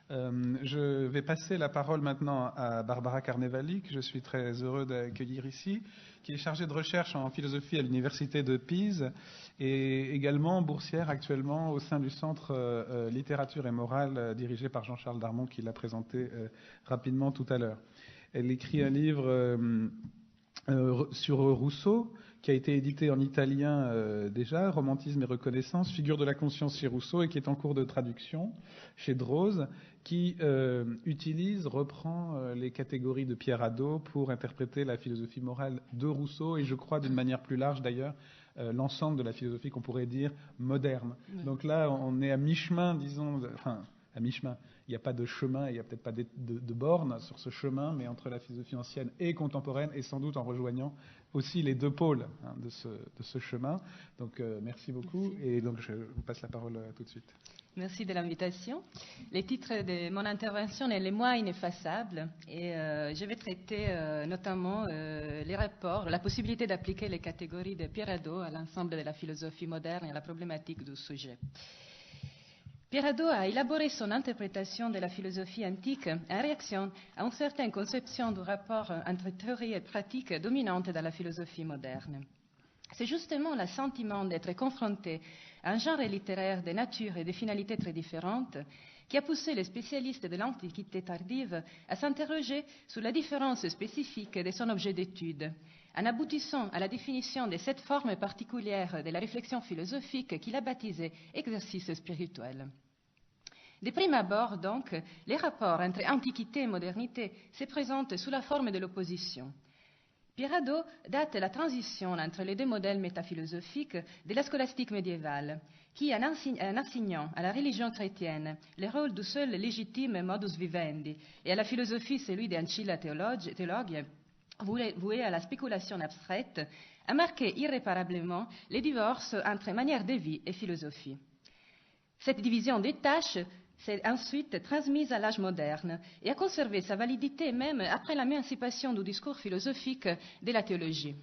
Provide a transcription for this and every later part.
Je vais passer la parole maintenant à Barbara Carnevali, que je suis très heureux d'accueillir ici, qui est chargée de recherche en philosophie à l'Université de Pise et également boursière actuellement au sein du Centre Littérature et Morale dirigé par Jean-Charles Darmon, qui l'a présenté rapidement tout à l'heure. Elle écrit un livre sur Rousseau, qui a été édité en italien déjà, Romantisme et reconnaissance, figure de la conscience chez Rousseau, et qui est en cours de traduction chez Drose, qui reprend les catégories de Pierre Hadot pour interpréter la philosophie morale de Rousseau, et je crois d'une manière plus large d'ailleurs, l'ensemble de la philosophie qu'on pourrait dire moderne. Oui. Donc là, on est à mi-chemin, disons, enfin, à mi-chemin. Il n'y a pas de chemin, il n'y a peut-être pas de borne sur ce chemin, mais entre la philosophie ancienne et contemporaine, et sans doute en rejoignant aussi les deux pôles de ce chemin. Donc merci beaucoup, merci. Et donc je vous passe la parole tout de suite. Merci de l'invitation. Le titre de mon intervention est « Les moi ineffaçables » et je vais traiter notamment les rapports, la possibilité d'appliquer les catégories de Pierre Hadot à l'ensemble de la philosophie moderne et à la problématique du sujet. Pierre Hadot a élaboré son interprétation de la philosophie antique en réaction à une certaine conception du rapport entre théorie et pratique dominante dans la philosophie moderne. C'est justement le sentiment d'être confronté à un genre littéraire de nature et de finalités très différentes qui a poussé les spécialistes de l'Antiquité tardive à s'interroger sur la différence spécifique de son objet d'étude, en aboutissant à la définition de cette forme particulière de la réflexion philosophique qu'il a baptisée exercice spirituel. De prime abord, donc, les rapports entre antiquité et modernité se présentent sous la forme de l'opposition. Pierre Hadot date la transition entre les deux modèles métaphilosophiques de la scolastique médiévale, qui, en assignant à la religion chrétienne le rôle du seul légitime modus vivendi et à la philosophie celui d'Ancilla Theologiae, voué à la spéculation abstraite, a marqué irréparablement les divorces entre manière de vie et philosophie. Cette division des tâches s'est ensuite transmise à l'âge moderne et a conservé sa validité même après l'émancipation du discours philosophique de la théologie.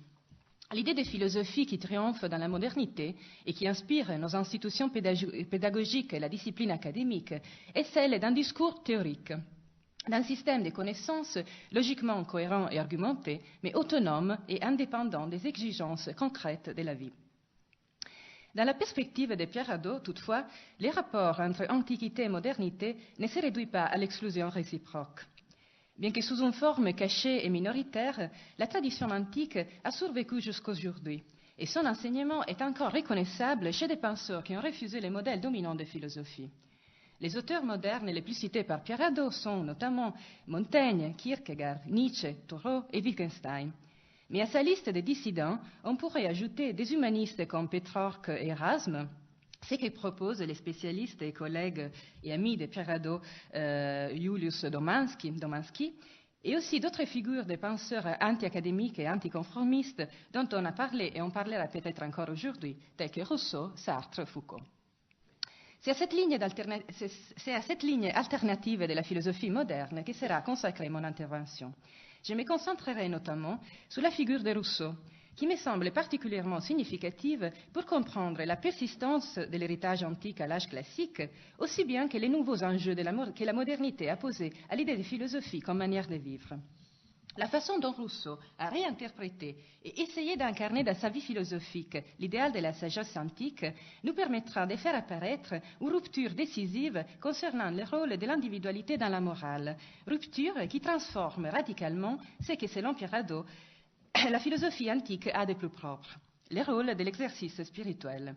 L'idée de philosophie qui triomphe dans la modernité et qui inspire nos institutions pédagogiques et la discipline académique est celle d'un discours théorique, d'un système de connaissances logiquement cohérent et argumenté, mais autonome et indépendant des exigences concrètes de la vie. Dans la perspective de Pierre Hadot, toutefois, les rapports entre antiquité et modernité ne se réduisent pas à l'exclusion réciproque. Bien que sous une forme cachée et minoritaire, la tradition antique a survécu jusqu'aujourd'hui, et son enseignement est encore reconnaissable chez des penseurs qui ont refusé les modèles dominants de philosophie. Les auteurs modernes les plus cités par Pierre Hadot sont notamment Montaigne, Kierkegaard, Nietzsche, Thoreau et Wittgenstein. Mais à sa liste de dissidents, on pourrait ajouter des humanistes comme Pétrarque et Erasme, ce que proposent les spécialistes et collègues et amis de Pierre Hadot, Julius Domanski, et aussi d'autres figures de penseurs anti-académiques et anticonformistes dont on a parlé et on parlera peut-être encore aujourd'hui, tels que Rousseau, Sartre, Foucault. C'est à cette ligne alternative de la philosophie moderne que sera consacrée mon intervention. Je me concentrerai notamment sur la figure de Rousseau, qui me semble particulièrement significative pour comprendre la persistance de l'héritage antique à l'âge classique, aussi bien que les nouveaux enjeux que la modernité a posés à l'idée de philosophie comme manière de vivre. La façon dont Rousseau a réinterprété et essayé d'incarner dans sa vie philosophique l'idéal de la sagesse antique nous permettra de faire apparaître une rupture décisive concernant le rôle de l'individualité dans la morale, rupture qui transforme radicalement ce que, selon Pierre Hadot, la philosophie antique a de plus propre, le rôle de l'exercice spirituel.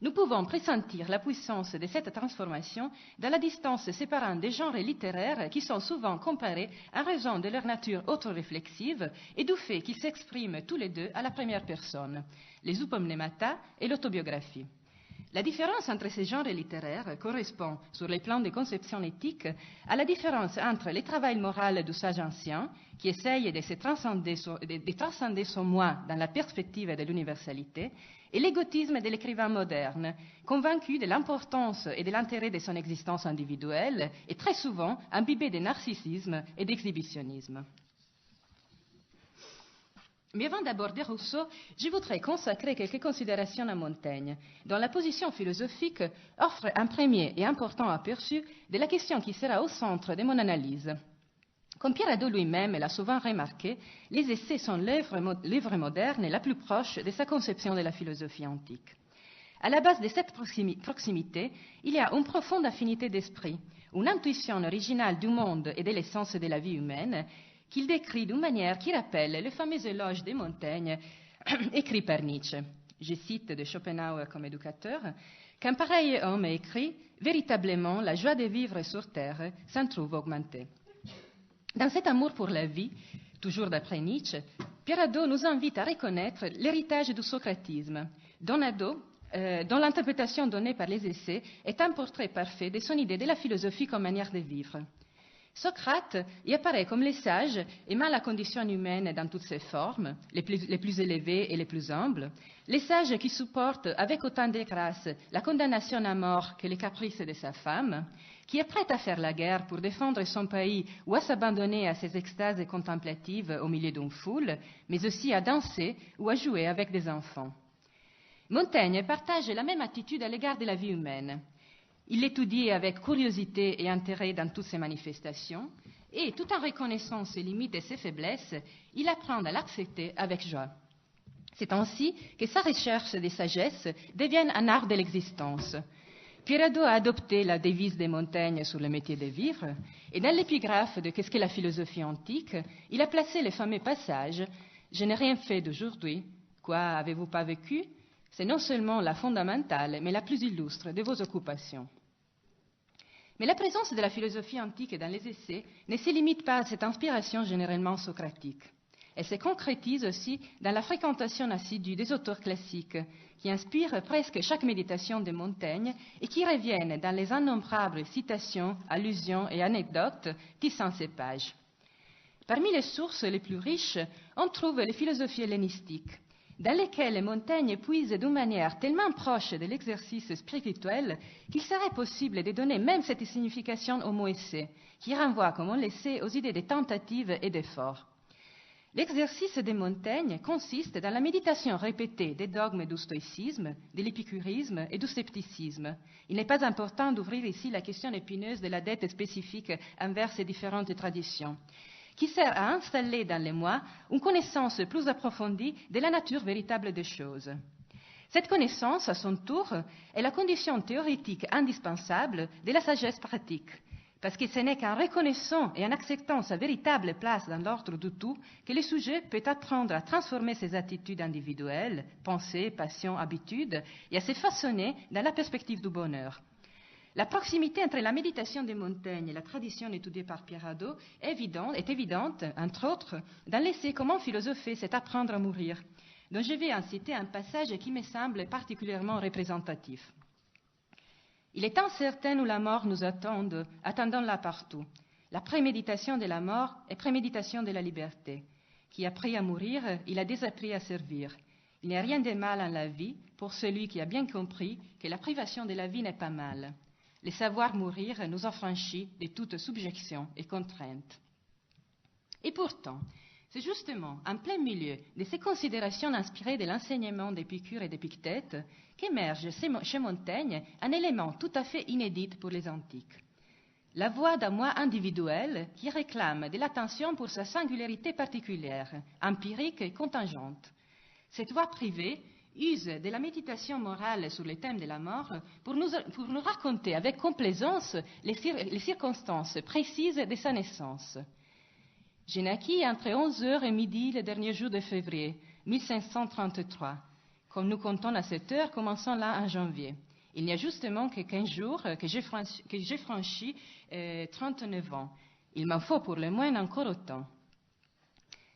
Nous pouvons pressentir la puissance de cette transformation dans la distance séparant des genres littéraires qui sont souvent comparés en raison de leur nature autoréflexive et du fait qu'ils s'expriment tous les deux à la première personne, les upomnemata et l'autobiographie. La différence entre ces genres littéraires correspond, sur les plans de conception éthique, à la différence entre le travail moral du sage ancien, qui essaye de transcender son moi dans la perspective de l'universalité, et l'égotisme de l'écrivain moderne, convaincu de l'importance et de l'intérêt de son existence individuelle, et très souvent imbibé de narcissisme et d'exhibitionnisme. Mais avant d'aborder Rousseau, je voudrais consacrer quelques considérations à Montaigne, dont la position philosophique offre un premier et important aperçu de la question qui sera au centre de mon analyse. Comme Pierre Hadot lui-même l'a souvent remarqué, les essais sont l'œuvre moderne la plus proche de sa conception de la philosophie antique. À la base de cette proximité, il y a une profonde affinité d'esprit, une intuition originale du monde et de l'essence de la vie humaine, qu'il décrit d'une manière qui rappelle le fameux éloge de Montaigne écrit par Nietzsche. Je cite de Schopenhauer comme éducateur, « Qu'un pareil homme écrit, véritablement la joie de vivre sur terre s'en trouve augmentée. » Dans cet amour pour la vie, toujours d'après Nietzsche, Pierre Hadot nous invite à reconnaître l'héritage du socratisme, dont l'interprétation donnée par les essais est un portrait parfait de son idée de la philosophie comme manière de vivre. Socrate y apparaît comme le sage aimant la condition humaine dans toutes ses formes, les plus élevées et les plus humbles, le sage qui supporte avec autant de grâce la condamnation à mort que les caprices de sa femme, qui est prêt à faire la guerre pour défendre son pays ou à s'abandonner à ses extases contemplatives au milieu d'une foule, mais aussi à danser ou à jouer avec des enfants. Montaigne partage la même attitude à l'égard de la vie humaine. Il l'étudie avec curiosité et intérêt dans toutes ses manifestations, et tout en reconnaissant ses limites et ses faiblesses, il apprend à l'accepter avec joie. C'est ainsi que sa recherche de sagesse devient un art de l'existence. Pierre Hadot a adopté la devise de Montaigne sur le métier de vivre, et dans l'épigraphe de Qu'est-ce que la philosophie antique, il a placé le fameux passage « Je n'ai rien fait d'aujourd'hui, quoi avez-vous pas vécu ?» C'est non seulement la fondamentale, mais la plus illustre de vos occupations. Mais la présence de la philosophie antique dans les essais ne se limite pas à cette inspiration généralement socratique. Elle se concrétise aussi dans la fréquentation assidue des auteurs classiques, qui inspirent presque chaque méditation de Montaigne et qui reviennent dans les innombrables citations, allusions et anecdotes tissant ces pages. Parmi les sources les plus riches, on trouve les philosophies hellénistiques, dans lesquelles Montaigne puise d'une manière tellement proche de l'exercice spirituel qu'il serait possible de donner même cette signification au mot essai, qui renvoie, comme on le sait, aux idées de tentative et d'effort. L'exercice de Montaigne consiste dans la méditation répétée des dogmes du stoïcisme, de l'épicurisme et du scepticisme. Il n'est pas important d'ouvrir ici la question épineuse de la dette spécifique envers ces différentes traditions, qui sert à installer dans les moi une connaissance plus approfondie de la nature véritable des choses. Cette connaissance, à son tour, est la condition théorique indispensable de la sagesse pratique, parce que ce n'est qu'en reconnaissant et en acceptant sa véritable place dans l'ordre du tout que le sujet peut apprendre à transformer ses attitudes individuelles, pensées, passions, habitudes, et à se façonner dans la perspective du bonheur. La proximité entre la méditation de Montaigne et la tradition étudiée par Pierre Hadot est évidente, entre autres, dans l'essai « Comment philosopher, c'est apprendre à mourir », dont je vais en citer un passage qui me semble particulièrement représentatif. Il est incertain où la mort nous attendons-la partout. La préméditation de la mort est préméditation de la liberté. Qui a appris à mourir, il a désappris à servir. Il n'y a rien de mal en la vie pour celui qui a bien compris que la privation de la vie n'est pas mal. Le savoir mourir nous affranchit de toute subjection et contrainte. Et pourtant, c'est justement en plein milieu de ces considérations inspirées de l'enseignement d'Épicure et d'Épictète qu'émerge chez Montaigne un élément tout à fait inédit pour les antiques. La voix d'un moi individuel qui réclame de l'attention pour sa singularité particulière, empirique et contingente. Cette voix privée use de la méditation morale sur le thème de la mort pour nous raconter avec complaisance les circonstances précises de sa naissance. J'ai naquis entre 11h et midi le dernier jour de février 1533. Comme nous comptons à cette heure, commençons là en janvier. Il n'y a justement que 15 jours que j'ai franchi 39 ans. Il m'en faut pour le moins encore autant.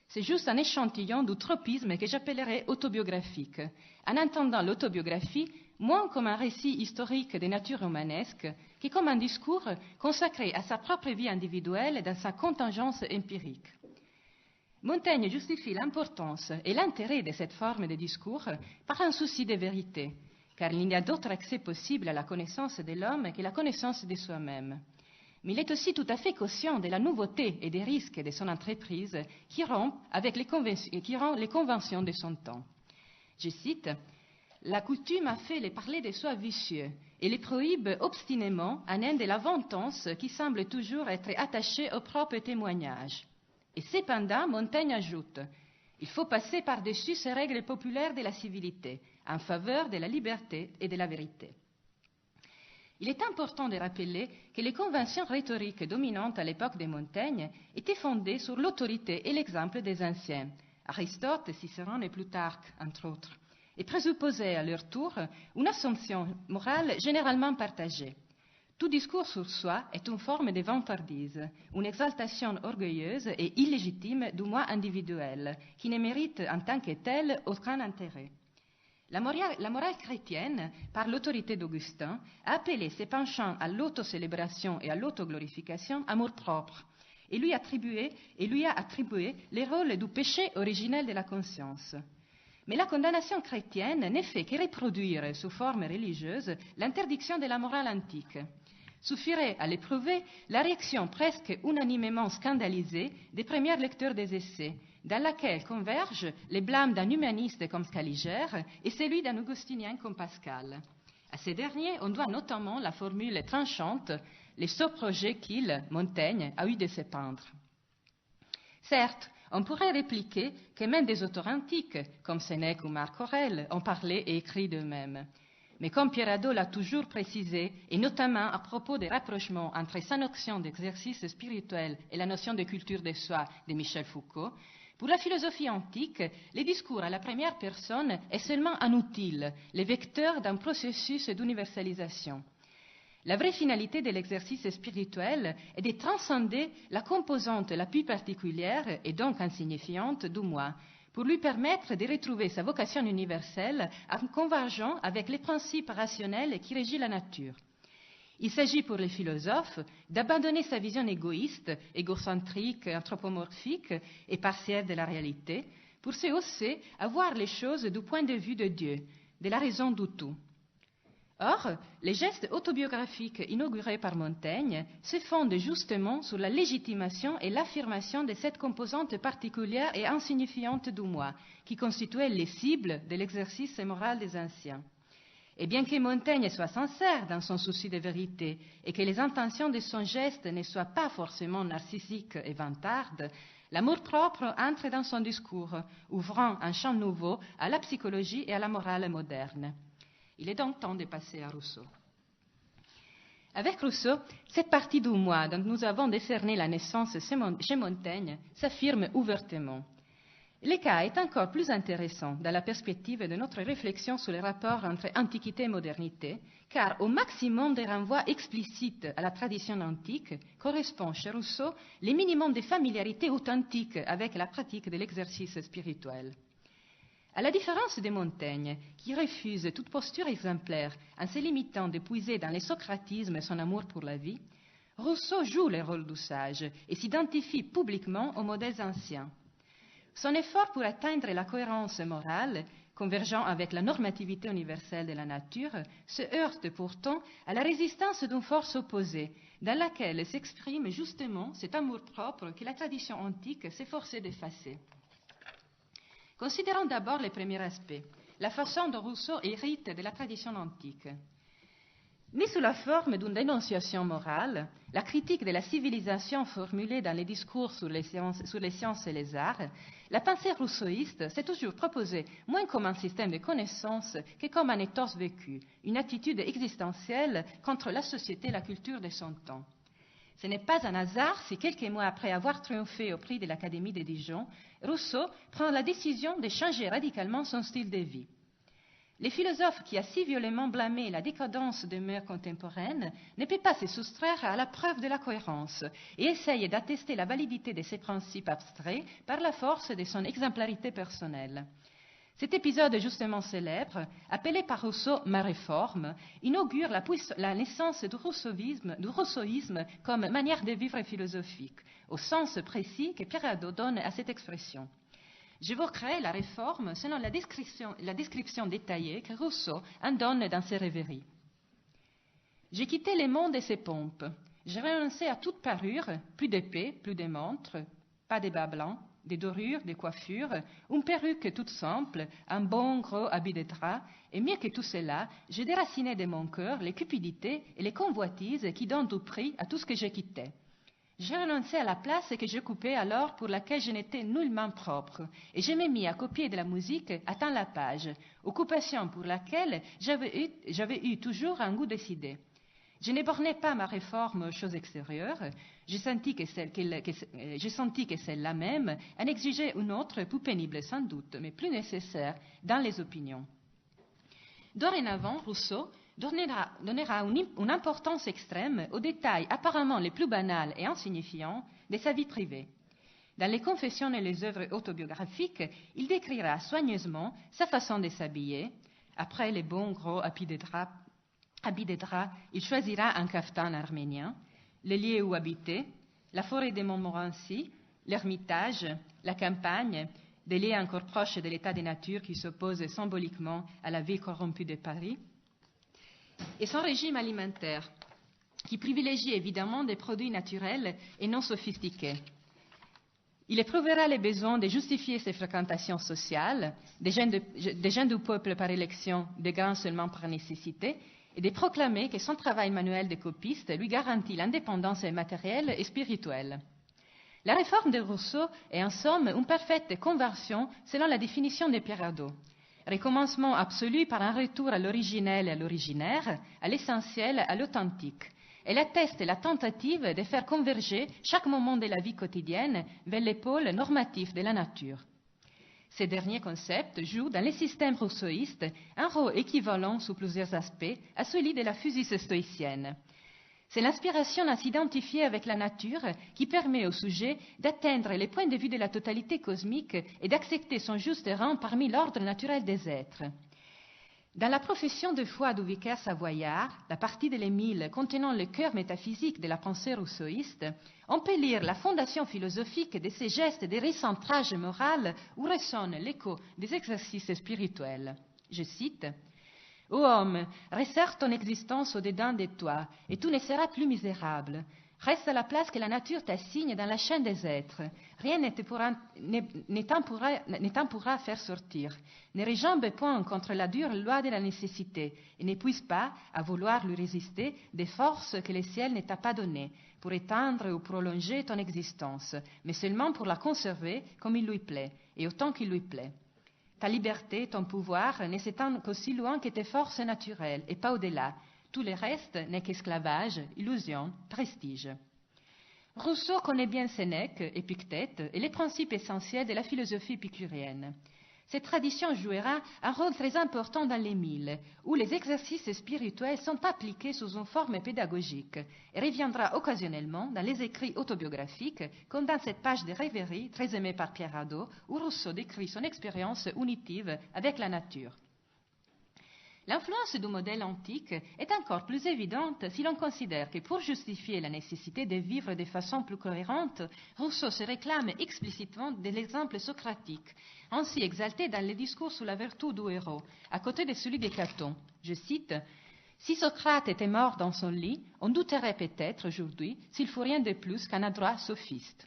C'est juste un échantillon du tropisme que j'appellerais autobiographique, en entendant l'autobiographie moins comme un récit historique de nature romanesque que comme un discours consacré à sa propre vie individuelle dans sa contingence empirique. Montaigne justifie l'importance et l'intérêt de cette forme de discours par un souci de vérité, car il n'y a d'autre accès possible à la connaissance de l'homme que la connaissance de soi-même. mais il est aussi tout à fait conscient de la nouveauté et des risques de son entreprise qui rompt avec les conventions de son temps. Je cite, « La coutume a fait les parler des soi vicieux et les prohibe obstinément à un de la ventance qui semble toujours être attachée au propre témoignage. Et cependant, Montaigne ajoute « Il faut passer par-dessus ces règles populaires de la civilité en faveur de la liberté et de la vérité. » Il est important de rappeler que les conventions rhétoriques dominantes à l'époque de Montaigne étaient fondées sur l'autorité et l'exemple des anciens, Aristote, Cicéron et Plutarque, entre autres, et présupposaient à leur tour une assumption morale généralement partagée. Tout discours sur soi est une forme de vantardise, une exaltation orgueilleuse et illégitime du moi individuel, qui ne mérite en tant que tel aucun intérêt. La morale chrétienne, par l'autorité d'Augustin, a appelé ses penchants à l'autocélébration et à l'autoglorification amour-propre, et lui a attribué les rôles du péché originel de la conscience. Mais la condamnation chrétienne n'est fait que reproduire sous forme religieuse l'interdiction de la morale antique. Suffirait à l'éprouver la réaction presque unanimement scandalisée des premiers lecteurs des essais, dans laquelle convergent les blâmes d'un humaniste comme Scaligère et celui d'un augustinien comme Pascal. À ces derniers, on doit notamment la formule tranchante « les sots projets qu'il, Montaigne, a eu de se peindre ». Certes, on pourrait répliquer que même des auteurs antiques, comme Sénèque ou Marc Aurèle, ont parlé et écrit d'eux-mêmes. Mais comme Pierre Hadot l'a toujours précisé, et notamment à propos des rapprochements entre sa notion d'exercice spirituel et la notion de culture de soi de Michel Foucault, pour la philosophie antique, le discours à la première personne est seulement un outil, le vecteur d'un processus d'universalisation. La vraie finalité de l'exercice spirituel est de transcender la composante la plus particulière et donc insignifiante du moi, pour lui permettre de retrouver sa vocation universelle en convergeant avec les principes rationnels qui régissent la nature. Il s'agit pour les philosophes d'abandonner sa vision égoïste, égocentrique, anthropomorphique et partielle de la réalité, pour se hausser à voir les choses du point de vue de Dieu, de la raison du tout. Or, les gestes autobiographiques inaugurés par Montaigne se fondent justement sur la légitimation et l'affirmation de cette composante particulière et insignifiante du moi, qui constituait les cibles de l'exercice moral des anciens. Et bien que Montaigne soit sincère dans son souci de vérité et que les intentions de son geste ne soient pas forcément narcissiques et vantardes, l'amour-propre entre dans son discours, ouvrant un champ nouveau à la psychologie et à la morale moderne. Il est donc temps de passer à Rousseau. Avec Rousseau, cette partie du moi dont nous avons décerné la naissance chez Montaigne s'affirme ouvertement. Le cas est encore plus intéressant dans la perspective de notre réflexion sur les rapports entre antiquité et modernité, car au maximum des renvois explicites à la tradition antique correspond chez Rousseau le minimum de familiarité authentique avec la pratique de l'exercice spirituel. À la différence de Montaigne, qui refuse toute posture exemplaire en se limitant de puiser dans le socratisme son amour pour la vie, Rousseau joue le rôle du sage et s'identifie publiquement aux modèles anciens. Son effort pour atteindre la cohérence morale, convergeant avec la normativité universelle de la nature, se heurte pourtant à la résistance d'une force opposée, dans laquelle s'exprime justement cet amour-propre que la tradition antique s'efforçait d'effacer. Considérons d'abord le premier aspect, la façon dont Rousseau hérite de la tradition antique. Mis sous la forme d'une dénonciation morale, la critique de la civilisation formulée dans les discours sur les sciences et les arts, la pensée rousseauiste s'est toujours proposée moins comme un système de connaissances que comme un ethos vécu, une attitude existentielle contre la société et la culture de son temps. Ce n'est pas un hasard si quelques mois après avoir triomphé au prix de l'Académie de Dijon, Rousseau prend la décision de changer radicalement son style de vie. Le philosophe qui a si violemment blâmé la décadence des mœurs contemporaines ne peut pas se soustraire à la preuve de la cohérence et essaye d'attester la validité de ses principes abstraits par la force de son exemplarité personnelle. Cet épisode justement célèbre, appelé par Rousseau « ma réforme », inaugure la naissance du rousseauisme comme manière de vivre philosophique, au sens précis que Pierre Hadot donne à cette expression. J'évoquerai la réforme selon la description détaillée que Rousseau en donne dans ses rêveries. J'ai quitté le monde et ses pompes. j'ai renoncé à toute parure, plus d'épée, plus de montres, pas de bas blancs, des dorures, des coiffures, une perruque toute simple, un bon gros habit de drap, et mieux que tout cela, j'ai déraciné de mon cœur les cupidités et les convoitises qui donnent du prix à tout ce que je quittais. J'ai renoncé à la place que j'occupais alors pour laquelle je n'étais nullement propre, et je m'ai mis à copier de la musique à tant la page, occupation pour laquelle j'avais eu toujours un goût décidé. Je ne bornais pas ma réforme aux choses extérieures, j'ai senti que celle-là même en exigeait une autre, plus pénible sans doute, mais plus nécessaire dans les opinions. Dorénavant, Rousseau donnera une importance extrême aux détails apparemment les plus banals et insignifiants de sa vie privée. Dans les confessions et les œuvres autobiographiques, il décrira soigneusement sa façon de s'habiller. Après les bons gros habits de drap, il choisira un caftan arménien, les lieux où habiter, la forêt de Montmorency, l'ermitage, la campagne, des lieux encore proches de l'état de nature qui s'oppose symboliquement à la vie corrompue de Paris, et son régime alimentaire, qui privilégie évidemment des produits naturels et non sophistiqués. Il éprouvera le besoin de justifier ses fréquentations sociales, des gens du peuple par élection, des grands seulement par nécessité, et de proclamer que son travail manuel de copiste lui garantit l'indépendance matérielle et spirituelle. La réforme de Rousseau est en somme une parfaite conversion selon la définition de Pierre Hadot. Recommencement absolu par un retour à l'originel et à l'originaire, à l'essentiel, à l'authentique. Elle atteste la tentative de faire converger chaque moment de la vie quotidienne vers les pôles normatifs de la nature. Ces derniers concepts jouent dans les systèmes rousseauistes un rôle équivalent sous plusieurs aspects à celui de la physis stoïcienne. C'est l'inspiration à s'identifier avec la nature qui permet au sujet d'atteindre les points de vue de la totalité cosmique et d'accepter son juste rang parmi l'ordre naturel des êtres. Dans la profession de foi du vicaire savoyard, la partie de l'Émile contenant le cœur métaphysique de la pensée rousseauiste, on peut lire la fondation philosophique de ces gestes de recentrage moral où résonne l'écho des exercices spirituels. Je cite « Ô homme, resserre ton existence au-dedans de toi, et tu ne seras plus misérable. Reste à la place que la nature t'assigne dans la chaîne des êtres. Rien ne t'en pourra faire sortir. Ne réjambe point contre la dure loi de la nécessité, et n'épuise pas, à vouloir lui résister, des forces que le ciel ne t'a pas données, pour étendre ou prolonger ton existence, mais seulement pour la conserver comme il lui plaît, et autant qu'il lui plaît. Ta liberté, ton pouvoir, ne s'étendent qu'aussi loin que tes forces naturelles, et pas au-delà. Tout le reste n'est qu'esclavage, illusion, prestige. Rousseau connaît bien Sénèque, Épictète et les principes essentiels de la philosophie épicurienne. Cette tradition jouera un rôle très important dans l'Émile, où les exercices spirituels sont appliqués sous une forme pédagogique, et reviendra occasionnellement dans les écrits autobiographiques, comme dans cette page de rêverie très aimée par Pierre Hadot, où Rousseau décrit son expérience unitive avec la nature. L'influence du modèle antique est encore plus évidente si l'on considère que pour justifier la nécessité de vivre de façon plus cohérente, Rousseau se réclame explicitement de l'exemple socratique, ainsi exalté dans les discours sur la vertu du héros, à côté de celui de Caton. Je cite « Si Socrate était mort dans son lit, on douterait peut-être aujourd'hui s'il faut rien de plus qu'un adroit sophiste. »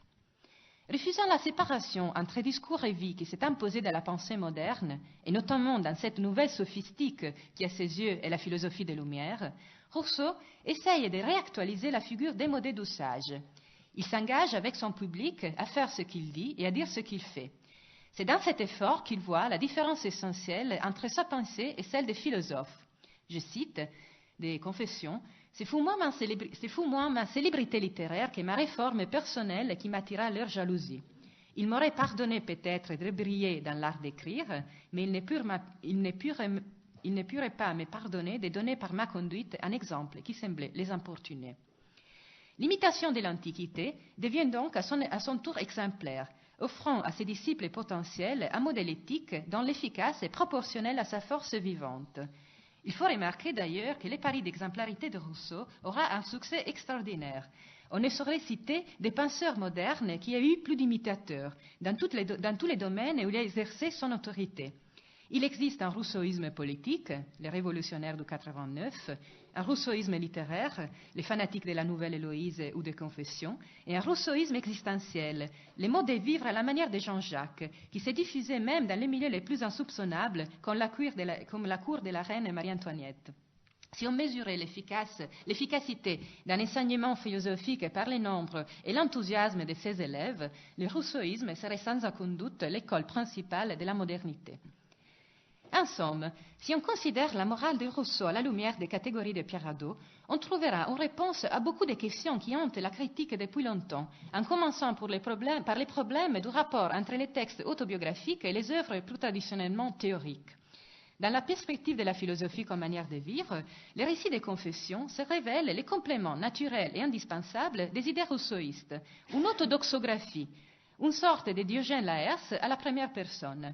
Refusant la séparation entre discours et vie qui s'est imposée dans la pensée moderne, et notamment dans cette nouvelle sophistique qui à ses yeux est la philosophie des Lumières, Rousseau essaye de réactualiser la figure démodée du sage. Il s'engage avec son public à faire ce qu'il dit et à dire ce qu'il fait. C'est dans cet effort qu'il voit la différence essentielle entre sa pensée et celle des philosophes. Je cite des Confessions. C'est fou moins ma célébrité littéraire que ma réforme personnelle qui m'attira leur jalousie. Ils m'auraient pardonné peut-être de briller dans l'art d'écrire, mais ils ne pourraient pas me pardonner de donner par ma conduite un exemple qui semblait les importuner. L'imitation de l'Antiquité devient donc à son tour exemplaire, offrant à ses disciples potentiels un modèle éthique dont l'efficace est proportionnelle à sa force vivante. Il faut remarquer d'ailleurs que le pari d'exemplarité de Rousseau aura un succès extraordinaire. On ne saurait citer des penseurs modernes qui aient eu plus d'imitateurs dans tous les domaines où il a exercé son autorité. Il existe un rousseauisme politique, les révolutionnaires du 89, un rousseauisme littéraire, les fanatiques de la Nouvelle Héloïse ou des Confessions, et un rousseauisme existentiel, les modes de vivre à la manière de Jean-Jacques, qui s'est diffusé même dans les milieux les plus insoupçonnables, comme la cour de la reine Marie-Antoinette. Si on mesurait l'efficacité d'un enseignement philosophique par les nombres et l'enthousiasme de ses élèves, le rousseauisme serait sans aucun doute l'école principale de la modernité. En somme, si on considère la morale de Rousseau à la lumière des catégories de Pierre Hadot, on trouvera une réponse à beaucoup de questions qui hantent la critique depuis longtemps, en commençant par les problèmes du rapport entre les textes autobiographiques et les œuvres plus traditionnellement théoriques. Dans la perspective de la philosophie comme manière de vivre, les récits des confessions se révèlent les compléments naturels et indispensables des idées rousseauistes, une autodoxographie, une sorte de Diogène Laërce à la première personne.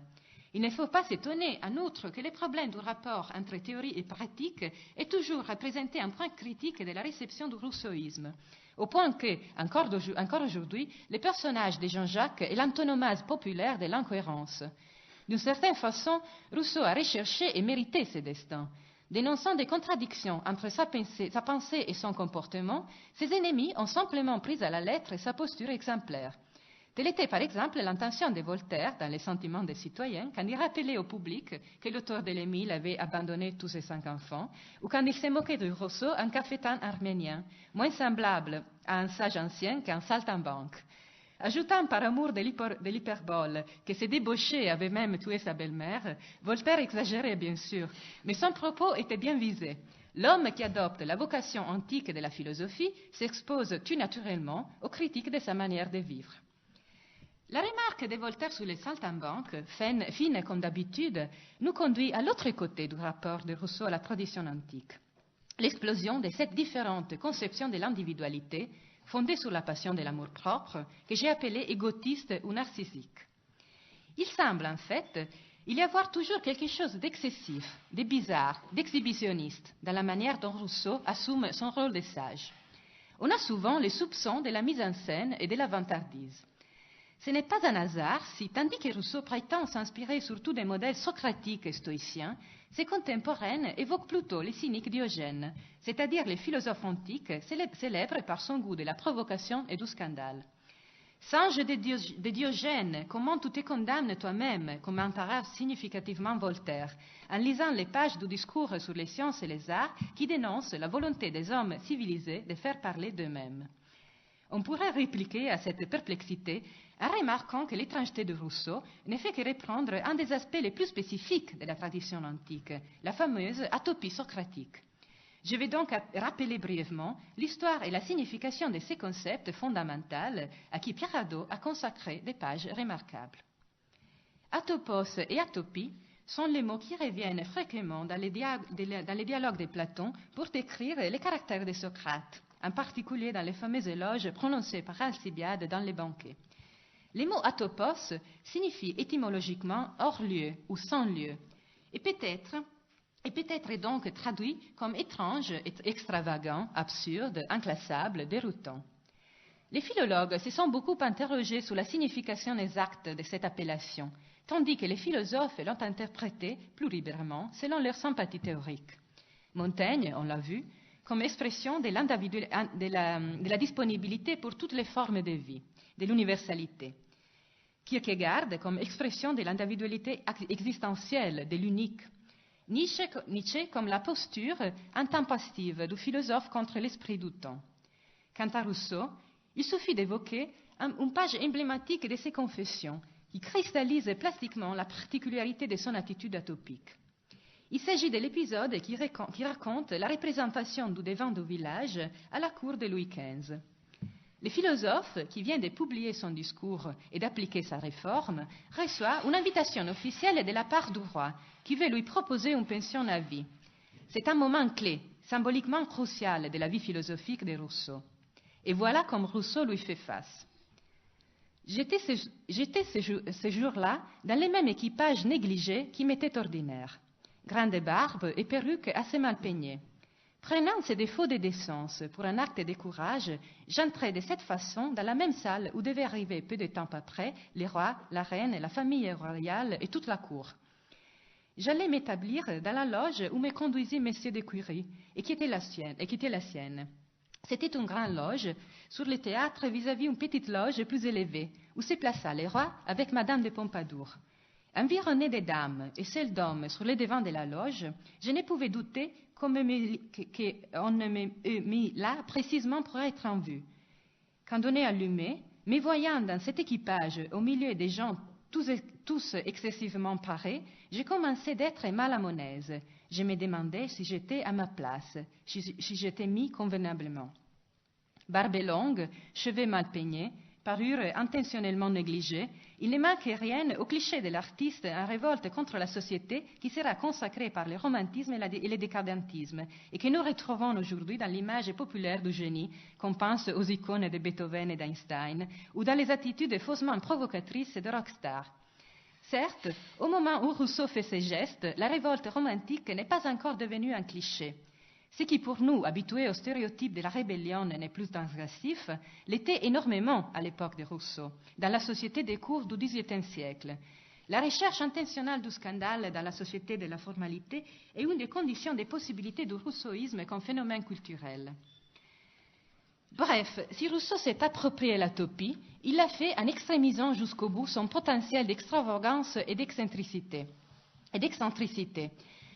Il ne faut pas s'étonner, en outre, que les problèmes du rapport entre théorie et pratique aient toujours représenté un point critique de la réception du rousseauisme, au point que, encore aujourd'hui, le personnage de Jean-Jacques est l'antonomase populaire de l'incohérence. D'une certaine façon, Rousseau a recherché et mérité ce destin. Dénonçant des contradictions entre sa pensée et son comportement, ses ennemis ont simplement pris à la lettre sa posture exemplaire. Telle était par exemple l'intention de Voltaire dans Les Sentiments des citoyens quand il rappelait au public que l'auteur de l'Émile avait abandonné tous ses 5 enfants, ou quand il s'est moqué de Rousseau en cafétan arménien, moins semblable à un sage ancien qu'un saltimbanque. Ajoutant par amour de l'hyperbole que ce débauché avait même tué sa belle-mère, Voltaire exagérait bien sûr, mais son propos était bien visé. L'homme qui adopte la vocation antique de la philosophie s'expose tout naturellement aux critiques de sa manière de vivre. La remarque de Voltaire sur les saltimbanques, fine comme d'habitude, nous conduit à l'autre côté du rapport de Rousseau à la tradition antique. L'explosion de cette différente conception de l'individualité, fondée sur la passion de l'amour-propre, que j'ai appelée égotiste ou narcissique. Il semble en fait y avoir toujours quelque chose d'excessif, de bizarre, d'exhibitionniste dans la manière dont Rousseau assume son rôle de sage. On a souvent les soupçons de la mise en scène et de la vantardise. Ce n'est pas un hasard si, tandis que Rousseau prétend s'inspirer surtout des modèles socratiques et stoïciens, ses contemporains évoquent plutôt les cyniques Diogènes, c'est-à-dire les philosophes antiques célèbres par son goût de la provocation et du scandale. Singe de Diogène, comment tu te condamnes toi-même, commentera significativement Voltaire, en lisant les pages du discours sur les sciences et les arts qui dénoncent la volonté des hommes civilisés de faire parler d'eux-mêmes. On pourrait répliquer à cette perplexité en remarquant que l'étrangeté de Rousseau ne fait que reprendre un des aspects les plus spécifiques de la tradition antique, la fameuse atopie socratique. Je vais donc rappeler brièvement l'histoire et la signification de ces concepts fondamentaux à qui Pierre Hadot a consacré des pages remarquables. Atopos et atopie sont les mots qui reviennent fréquemment dans les dialogues de Platon pour décrire les caractères de Socrate, en particulier dans les fameux éloges prononcés par Alcibiade dans les banquets. Les mots atopos signifient étymologiquement hors lieu ou sans lieu, et peut être donc traduit comme étrange, extravagant, absurde, inclassable, déroutant. Les philologues se sont beaucoup interrogés sur la signification exacte de cette appellation, tandis que les philosophes l'ont interprétée plus librement selon leur sympathie théorique. Montaigne, on l'a vu, comme expression de la disponibilité pour toutes les formes de vie, de l'universalité. Kierkegaard comme expression de l'individualité existentielle, de l'unique. Nietzsche comme la posture intempestive du philosophe contre l'esprit du temps. Quant à Rousseau, il suffit d'évoquer une page emblématique de ses confessions qui cristallise plastiquement la particularité de son attitude atopique. Il s'agit de l'épisode qui raconte la représentation du devin du village à la cour de Louis XV. Le philosophe, qui vient de publier son discours et d'appliquer sa réforme, reçoit une invitation officielle de la part du roi, qui veut lui proposer une pension à vie. C'est un moment clé, symboliquement crucial de la vie philosophique de Rousseau. Et voilà comme Rousseau lui fait face. J'étais ce jour-là dans le même équipage négligé qui m'était ordinaire. Grande barbe et perruque assez mal peignée. Prenant ces défauts de décence pour un acte de courage, j'entrai de cette façon dans la même salle où devaient arriver peu de temps après les rois, la reine, la famille royale et toute la cour. J'allais m'établir dans la loge où me conduisit Monsieur de Curie, et qui était la sienne. C'était une grande loge sur le théâtre vis-à-vis une petite loge plus élevée, où se plaça le roi avec Madame de Pompadour. Environné des dames et seul d'hommes sur le devant de la loge, je ne pouvais douter qu'on ne me mis là précisément pour être en vue. Quand on est allumé, me voyant dans cet équipage au milieu des gens tous excessivement parés, j'ai commencé d'être mal à mon aise. Je me demandais si j'étais à ma place, si j'étais mis convenablement. Barbe longue, cheveux mal peignés, parure intentionnellement négligée, il ne manque rien au cliché de l'artiste en révolte contre la société qui sera consacrée par le romantisme et le décadentisme et que nous retrouvons aujourd'hui dans l'image populaire du génie, qu'on pense aux icônes de Beethoven et d'Einstein, ou dans les attitudes faussement provocatrices de rockstars. Certes, au moment où Rousseau fait ses gestes, la révolte romantique n'est pas encore devenue un cliché. Ce qui pour nous, habitués au stéréotype de la rébellion, n'est plus transgressif, l'était énormément à l'époque de Rousseau, dans la société des cours du XVIIIe siècle. La recherche intentionnelle du scandale dans la société de la formalité est une des conditions des possibilités du rousseauisme comme phénomène culturel. Bref, si Rousseau s'est approprié la topie, il l'a fait en extrémisant jusqu'au bout son potentiel d'extravagance et d'excentricité.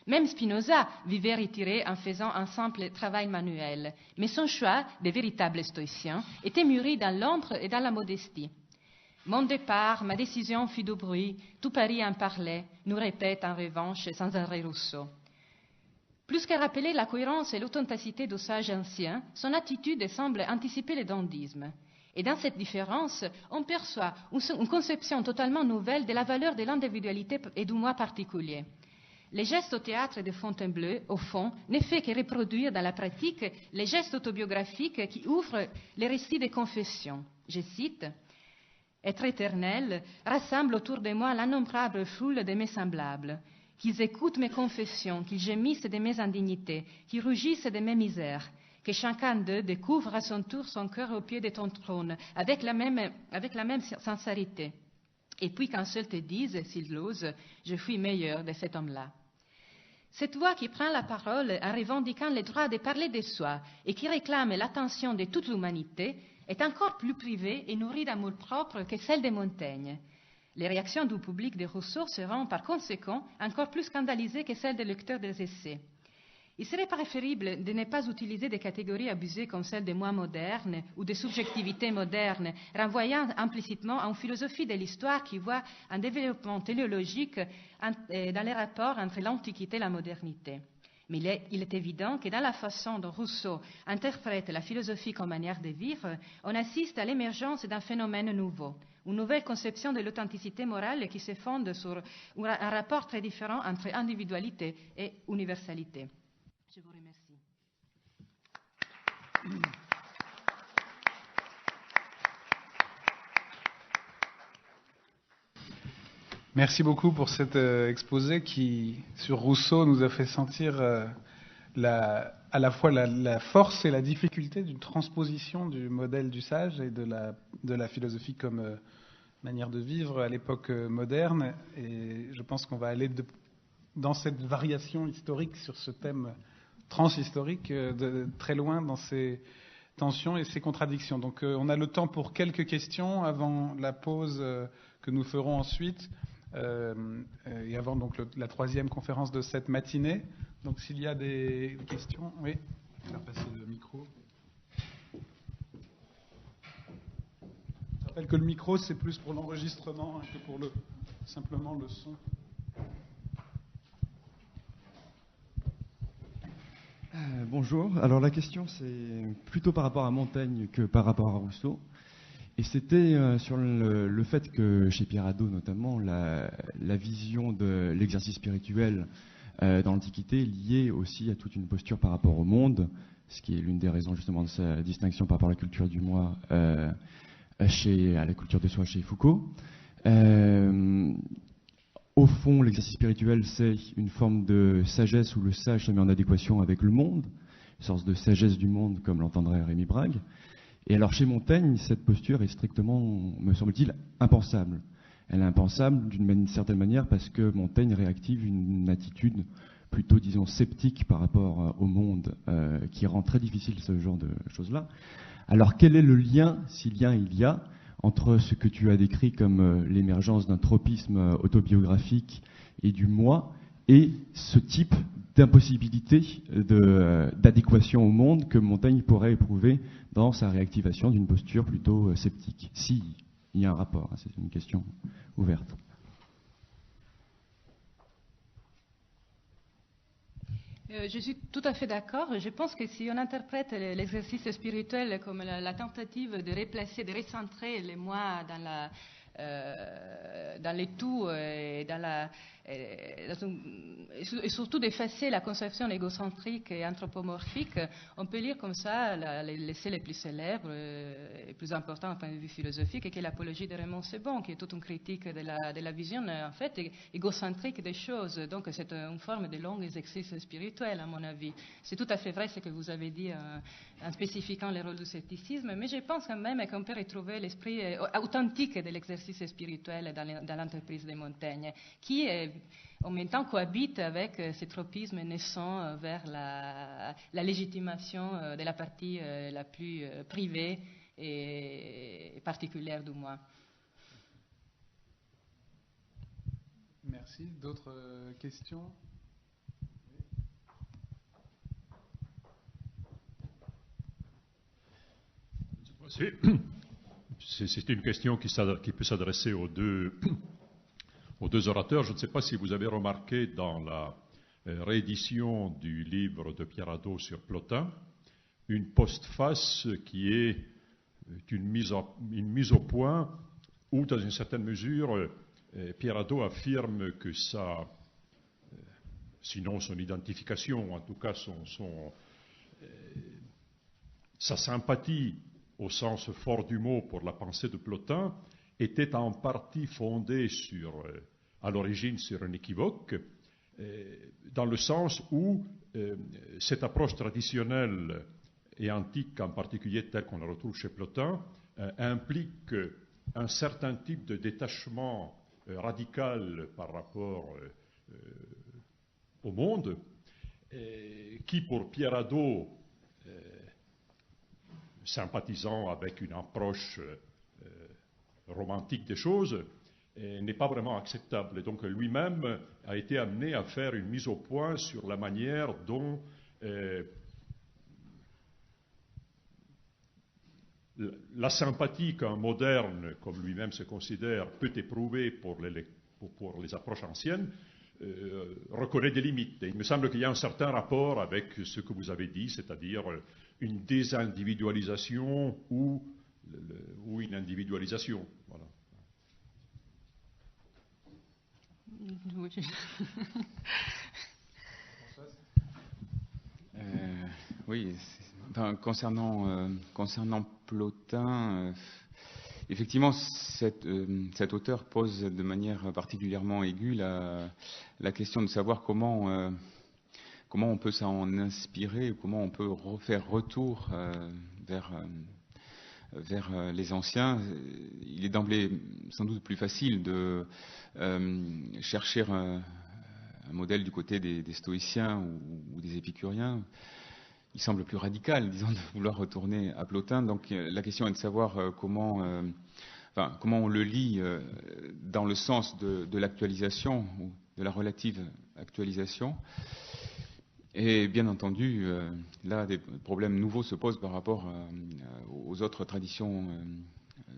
Même Spinoza vivait retiré en faisant un simple travail manuel, mais son choix de véritable stoïcien était mûri dans l'ombre et dans la modestie. Mon départ, ma décision fit du bruit, tout Paris en parlait, nous répète en revanche sans arrêt Rousseau. Plus qu'à rappeler la cohérence et l'authenticité du sage ancien, son attitude semble anticiper le dandysme. Et dans cette différence, on perçoit une conception totalement nouvelle de la valeur de l'individualité et du moi particulier. Les gestes au théâtre de Fontainebleau, au fond, ne fait que reproduire dans la pratique les gestes autobiographiques qui ouvrent les récits des confessions. Je cite « Être éternel rassemble autour de moi l'innombrable foule de mes semblables, qu'ils écoutent mes confessions, qu'ils gémissent de mes indignités, qu'ils rougissent de mes misères, que chacun d'eux découvre à son tour son cœur au pied de ton trône, avec la même sincérité. Et puis qu'un seul te dise, s'il l'ose, je suis meilleur de cet homme-là. » Cette voix qui prend la parole en revendiquant le droit de parler de soi et qui réclame l'attention de toute l'humanité est encore plus privée et nourrie d'amour-propre que celle de Montaigne. Les réactions du public de Rousseau seront par conséquent encore plus scandalisées que celles des lecteurs des essais. Il serait préférable de ne pas utiliser des catégories abusées comme celles des moi modernes ou des subjectivités modernes, renvoyant implicitement à une philosophie de l'histoire qui voit un développement téléologique dans les rapports entre l'Antiquité et la modernité. Mais il est évident que dans la façon dont Rousseau interprète la philosophie comme manière de vivre, on assiste à l'émergence d'un phénomène nouveau, une nouvelle conception de l'authenticité morale qui se fonde sur un rapport très différent entre individualité et universalité. Je vous remercie. Merci beaucoup pour cet exposé qui, sur Rousseau, nous a fait sentir à la fois la force et la difficulté d'une transposition du modèle du sage et de la philosophie comme manière de vivre à l'époque moderne. Et je pense qu'on va aller dans cette variation historique sur ce thème transhistorique très loin dans ces tensions et ces contradictions. Donc on a le temps pour quelques questions avant la pause que nous ferons ensuite et avant donc la troisième conférence de cette matinée. Donc s'il y a des questions, oui, on va passer le micro. Je rappelle que le micro c'est plus pour l'enregistrement que pour simplement le son. Bonjour. Alors la question c'est plutôt par rapport à Montaigne que par rapport à Rousseau. Et c'était sur le fait que chez Pierre Hadot notamment, la vision de l'exercice spirituel dans l'Antiquité est liée aussi à toute une posture par rapport au monde, ce qui est l'une des raisons justement de sa distinction par rapport à la culture du moi à la culture de soi chez Foucault. Au fond, l'exercice spirituel, c'est une forme de sagesse où le sage se met en adéquation avec le monde, une sorte de sagesse du monde comme l'entendrait Rémi Brague. Et alors chez Montaigne, cette posture est strictement, me semble-t-il, impensable. elle est impensable d'une certaine manière parce que Montaigne réactive une attitude plutôt, disons, sceptique par rapport au monde qui rend très difficile ce genre de choses-là. Alors quel est le lien, si lien il y a, entre ce que tu as décrit comme l'émergence d'un tropisme autobiographique et du moi et ce type d'impossibilité d'adéquation au monde que Montaigne pourrait éprouver dans sa réactivation d'une posture plutôt sceptique? Si il y a un rapport, hein, c'est une question ouverte. Je suis tout à fait d'accord. Je pense que si on interprète l'exercice spirituel comme la tentative de replacer, de recentrer les moi dans les tout et et surtout d'effacer la conception égocentrique et anthropomorphique, on peut lire comme ça l'essai le plus célèbre et plus important d'un point de vue philosophique, qui est l'apologie de Raymond Sebon, qui est toute une critique de la vision en fait égocentrique des choses. Donc c'est une forme de long exercice spirituel à mon avis. C'est tout à fait vrai ce que vous avez dit en spécifiant le rôle du scepticisme, mais je pense quand même qu'on peut retrouver l'esprit authentique de l'exercice spirituel dans l'entreprise de Montaigne, qui en même temps cohabite avec ce tropisme naissant vers la légitimation de la partie la plus privée et particulière du moi. Merci. D'autres questions? C'est une question qui peut s'adresser aux deux orateurs. Je ne sais pas si vous avez remarqué dans la réédition du livre de Pierre Hadot sur Plotin, une postface qui est une mise au point où, dans une certaine mesure, Pierre Hadot affirme que sinon son identification, en tout cas sa sympathie au sens fort du mot pour la pensée de Plotin, était en partie fondée à l'origine sur un équivoque, dans le sens où cette approche traditionnelle et antique, en particulier telle qu'on la retrouve chez Plotin, implique un certain type de détachement radical par rapport au monde, qui pour Pierre Hadot, sympathisant avec une approche romantique des choses, n'est pas vraiment acceptable. Et donc lui-même a été amené à faire une mise au point sur la manière dont la sympathie qu'un moderne, comme lui-même se considère, peut éprouver pour les approches anciennes, reconnaît des limites. Et il me semble qu'il y a un certain rapport avec ce que vous avez dit, c'est-à-dire une désindividualisation ou une individualisation. Voilà. Oui, enfin, concernant Plotin, effectivement, cet auteur pose de manière particulièrement aiguë la question de savoir comment on peut s'en inspirer, comment on peut faire retour vers les anciens. Il est d'emblée sans doute plus facile de chercher un modèle du côté des stoïciens ou des épicuriens. Il semble plus radical, disons, de vouloir retourner à Plotin. Donc la question est de savoir comment on le lit dans le sens de l'actualisation ou de la relative actualisation. Et bien entendu, là, des problèmes nouveaux se posent par rapport aux autres traditions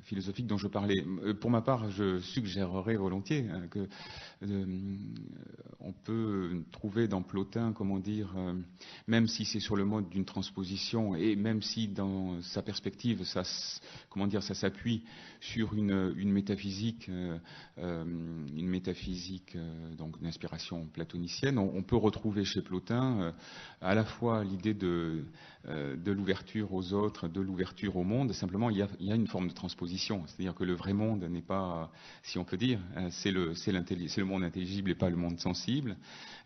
philosophiques dont je parlais. Pour ma part, je suggérerais volontiers que on peut trouver dans Plotin, comment dire, même si c'est sur le mode d'une transposition et même si dans sa perspective, ça s'appuie sur une métaphysique, donc d'inspiration platonicienne, on peut retrouver chez Plotin à la fois l'idée de l'ouverture aux autres, de l'ouverture au monde. Simplement, il y a une forme de transposition transposition. C'est-à-dire que le vrai monde n'est pas, si on peut dire, c'est le monde intelligible et pas le monde sensible.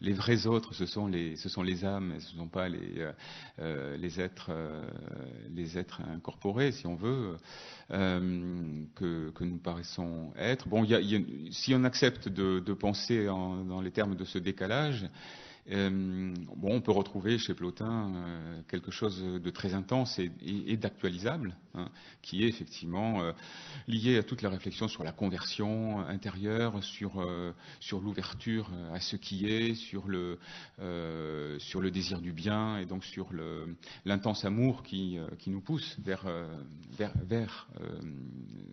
Les vrais autres, ce sont les âmes, ce ne sont pas les êtres incorporés, si on veut, que nous paraissons être. Bon, si on accepte de penser dans les termes de ce décalage, on peut retrouver chez Plotin quelque chose de très intense et d'actualisable, hein, qui est effectivement lié à toute la réflexion sur la conversion intérieure, sur l'ouverture à ce qui est, sur le désir du bien, et donc sur l'intense amour qui nous pousse vers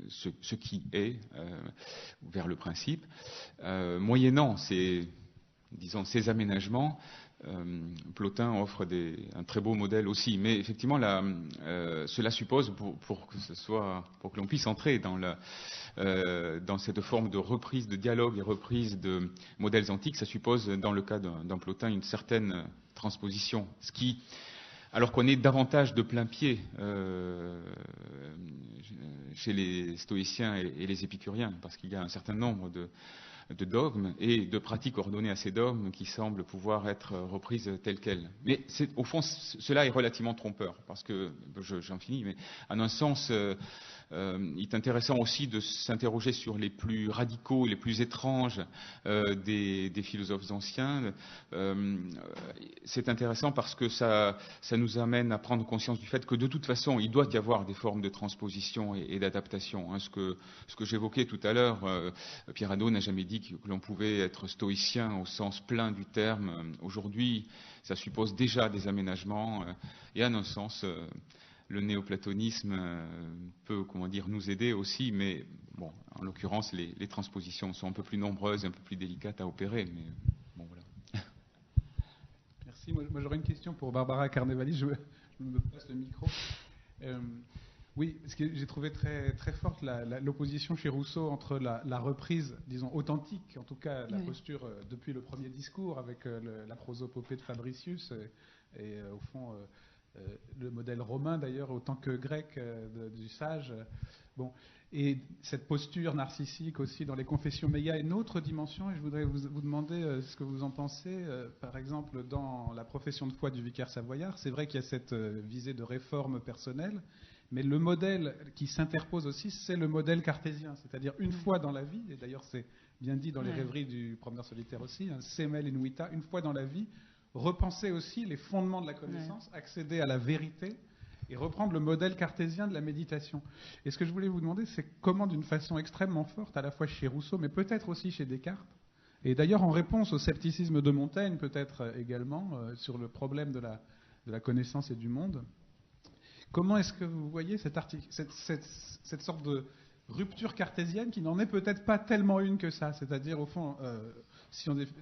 ce qui est, vers le principe, moyennant ces aménagements. Plotin offre un très beau modèle aussi, mais effectivement cela suppose, pour que l'on puisse entrer dans cette forme de reprise de dialogue et reprise de modèles antiques, ça suppose dans le cas d'un Plotin une certaine transposition, alors qu'on est davantage de plein pied chez les stoïciens et les épicuriens, parce qu'il y a un certain nombre de dogmes et de pratiques ordonnées à ces dogmes qui semblent pouvoir être reprises telles quelles. Mais au fond, cela est relativement trompeur, parce que, j'en finis, mais en un sens, il est intéressant aussi de s'interroger sur les plus radicaux, les plus étranges des philosophes anciens. C'est intéressant parce que ça nous amène à prendre conscience du fait que de toute façon, il doit y avoir des formes de transposition et d'adaptation. Hein. Ce que j'évoquais tout à l'heure, Pierre Hadot n'a jamais dit que l'on pouvait être stoïcien au sens plein du terme. Aujourd'hui, ça suppose déjà des aménagements et en un sens, le néoplatonisme peut, nous aider aussi, mais bon, en l'occurrence, les transpositions sont un peu plus nombreuses, un peu plus délicates à opérer, mais bon, voilà. Merci. Moi j'aurais une question pour Barbara Carnevali. Je me passe le micro. Oui, parce que j'ai trouvé très, très forte l'opposition chez Rousseau entre la reprise, disons, authentique, en tout cas la posture depuis le premier discours, avec la prosopopée de Fabricius, et au fond le modèle romain d'ailleurs, autant que grec du sage. Bon, et cette posture narcissique aussi dans les confessions. Mais il y a une autre dimension, et je voudrais vous demander ce que vous en pensez. Par exemple, dans la profession de foi du vicaire savoyard, c'est vrai qu'il y a cette visée de réforme personnelle, mais le modèle qui s'interpose aussi, c'est le modèle cartésien, c'est-à-dire une fois dans la vie, et d'ailleurs c'est bien dit dans les rêveries du promeneur solitaire aussi, semel in vita, une fois dans la vie, repenser aussi les fondements de la connaissance, accéder à la vérité et reprendre le modèle cartésien de la méditation. Et ce que je voulais vous demander, c'est comment, d'une façon extrêmement forte, à la fois chez Rousseau, mais peut-être aussi chez Descartes, et d'ailleurs en réponse au scepticisme de Montaigne, peut-être également, sur le problème de la connaissance et du monde, comment est-ce que vous voyez cette sorte de rupture cartésienne qui n'en est peut-être pas tellement une que ça? C'est-à-dire, au fond,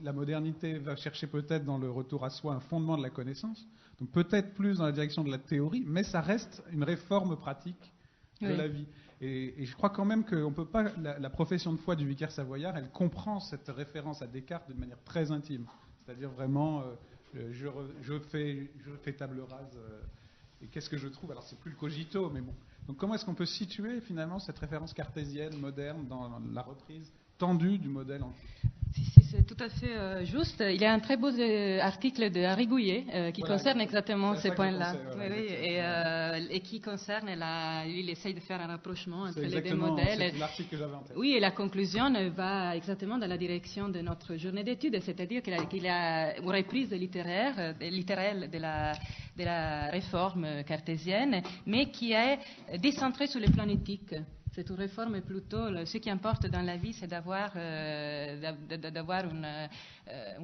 la modernité va chercher peut-être dans le retour à soi un fondement de la connaissance, donc peut-être plus dans la direction de la théorie, mais ça reste une réforme pratique de la vie. Et je crois quand même qu'on ne peut pas... La profession de foi du vicaire savoyard, elle comprend cette référence à Descartes de manière très intime. C'est-à-dire vraiment, je fais table rase... Et qu'est-ce que je trouve? Alors, c'est plus le cogito, mais bon. Donc, comment est-ce qu'on peut situer, finalement, cette référence cartésienne, moderne, dans la reprise tendue du modèle antique? C'est tout à fait juste. Il y a un très beau article de Henri Gouillet qui concerne exactement ces points-là. Et qui concerne, il essaye de faire un rapprochement entre les deux modèles. C'est l'article que j'avais en tête. Oui, et la conclusion va exactement dans la direction de notre journée d'études, c'est-à-dire qu'il y a une reprise littéraire de la réforme cartésienne, mais qui est décentrée sur le plan éthique. C'est une réforme plutôt, ce qui importe dans la vie, c'est d'avoir une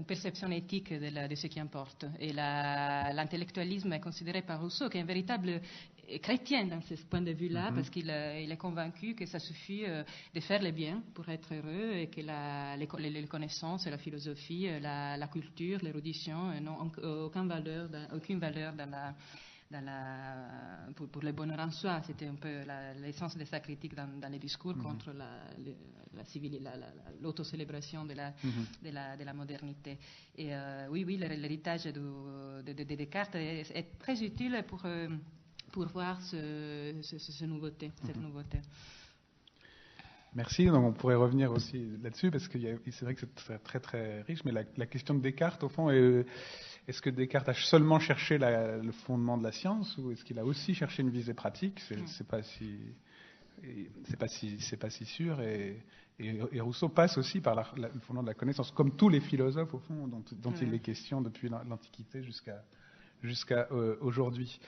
perception éthique de ce qui importe. Et l'intellectualisme est considéré par Rousseau comme un véritable chrétien dans ce point de vue-là, parce qu'il est convaincu que ça suffit de faire le bien pour être heureux, et que les connaissances, la philosophie, la culture, l'érudition n'ont aucune valeur pour le bonheur en soi. C'était un peu l'essence de sa critique dans les discours contre l'autocélébration de la modernité. Et oui, l'héritage de Descartes est très utile pour voir cette nouveauté. Merci. Donc on pourrait revenir aussi là-dessus, parce que c'est vrai que c'est très très riche, mais la question de Descartes, au fond, est-ce que Descartes a seulement cherché le fondement de la science, ou est-ce qu'il a aussi cherché une visée pratique? C'est pas si sûr. Et Rousseau passe aussi par le fondement de la connaissance, comme tous les philosophes, au fond, dont il est question depuis l'Antiquité jusqu'à aujourd'hui.